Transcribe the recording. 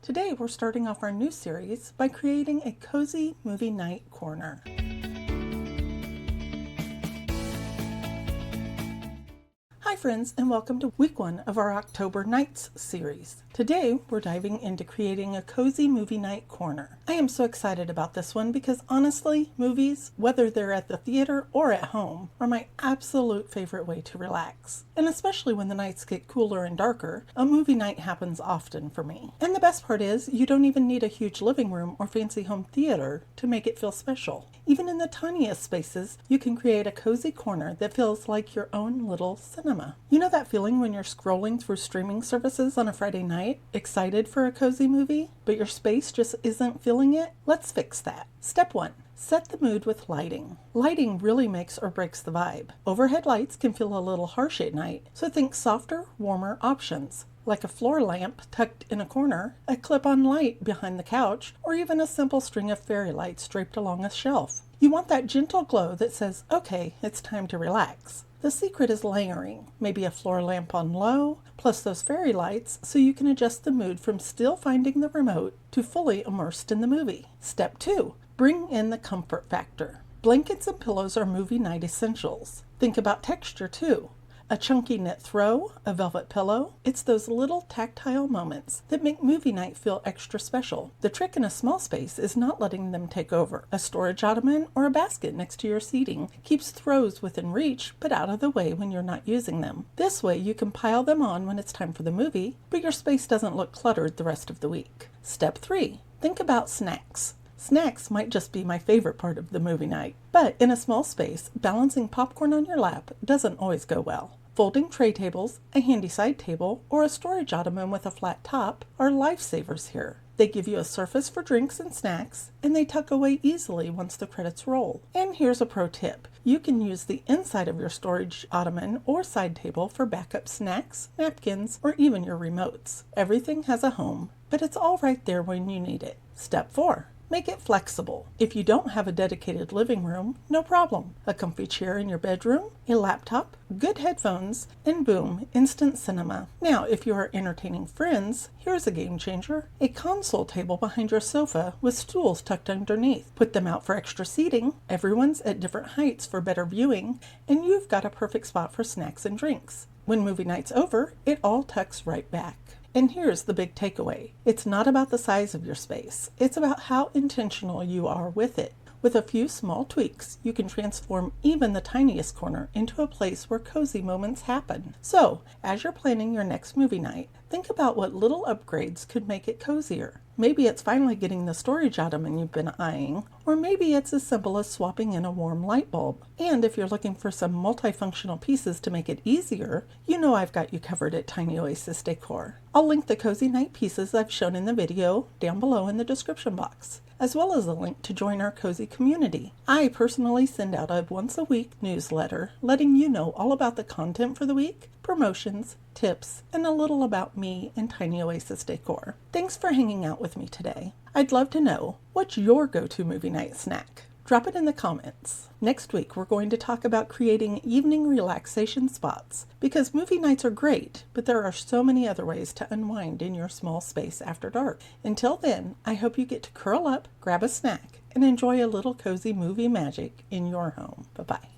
Today we're starting off our new series by creating a cozy movie night corner. Hi friends, and welcome to week 1 of our October Nights series. Today we're diving into creating a cozy movie night corner. I am so excited about this one because honestly, movies, whether they're at the theater or at home, are my absolute favorite way to relax. And especially when the nights get cooler and darker, a movie night happens often for me. And the best part is, you don't even need a huge living room or fancy home theater to make it feel special. Even in the tiniest spaces, you can create a cozy corner that feels like your own little cinema. You know that feeling when you're scrolling through streaming services on a Friday night, excited for a cozy movie, but your space just isn't feeling it? Let's fix that. Step 1. Set the mood with lighting. Lighting really makes or breaks the vibe. Overhead lights can feel a little harsh at night, so think softer, warmer options, like a floor lamp tucked in a corner, a clip-on light behind the couch, or even a simple string of fairy lights draped along a shelf. You want that gentle glow that says, okay, it's time to relax. The secret is layering, maybe a floor lamp on low, plus those fairy lights, so you can adjust the mood from still finding the remote to fully immersed in the movie. Step 2. Bring in the comfort factor. Blankets and pillows are movie night essentials. Think about texture too. A chunky knit throw, a velvet pillow. It's those little tactile moments that make movie night feel extra special. The trick in a small space is not letting them take over. A storage ottoman or a basket next to your seating keeps throws within reach but out of the way when you're not using them. This way you can pile them on when it's time for the movie, but your space doesn't look cluttered the rest of the week. Step 3. Think about snacks. Snacks might just be my favorite part of the movie night, but in a small space, balancing popcorn on your lap doesn't always go well. Folding tray tables, a handy side table, or a storage ottoman with a flat top are lifesavers here. They give you a surface for drinks and snacks, and they tuck away easily once the credits roll. And here's a pro tip. You can use the inside of your storage ottoman or side table for backup snacks, napkins, or even your remotes. Everything has a home, but it's all right there when you need it. Step 4. Make it flexible. If you don't have a dedicated living room, no problem. A comfy chair in your bedroom, a laptop, good headphones, and boom, instant cinema. Now, if you are entertaining friends, here's a game changer. A console table behind your sofa with stools tucked underneath. Put them out for extra seating. Everyone's at different heights for better viewing, and you've got a perfect spot for snacks and drinks. When movie night's over, it all tucks right back. And here's the big takeaway. It's not about the size of your space. It's about how intentional you are with it. With a few small tweaks, you can transform even the tiniest corner into a place where cozy moments happen. So, as you're planning your next movie night, think about what little upgrades could make it cozier. Maybe it's finally getting the storage ottoman you've been eyeing, or maybe it's as simple as swapping in a warm light bulb. And if you're looking for some multifunctional pieces to make it easier, you know I've got you covered at Tiny Oasis Decor. I'll link the cozy night pieces I've shown in the video down below in the description box, as well as a link to join our cozy community. I personally send out a once-a-week newsletter letting you know all about the content for the week, promotions, tips, and a little about me and Tiny Oasis Decor. Thanks for hanging out with me today. I'd love to know, what's your go-to movie night snack? Drop it in the comments. Next week, we're going to talk about creating evening relaxation spots, because movie nights are great, but there are so many other ways to unwind in your small space after dark. Until then, I hope you get to curl up, grab a snack, and enjoy a little cozy movie magic in your home. Bye-bye.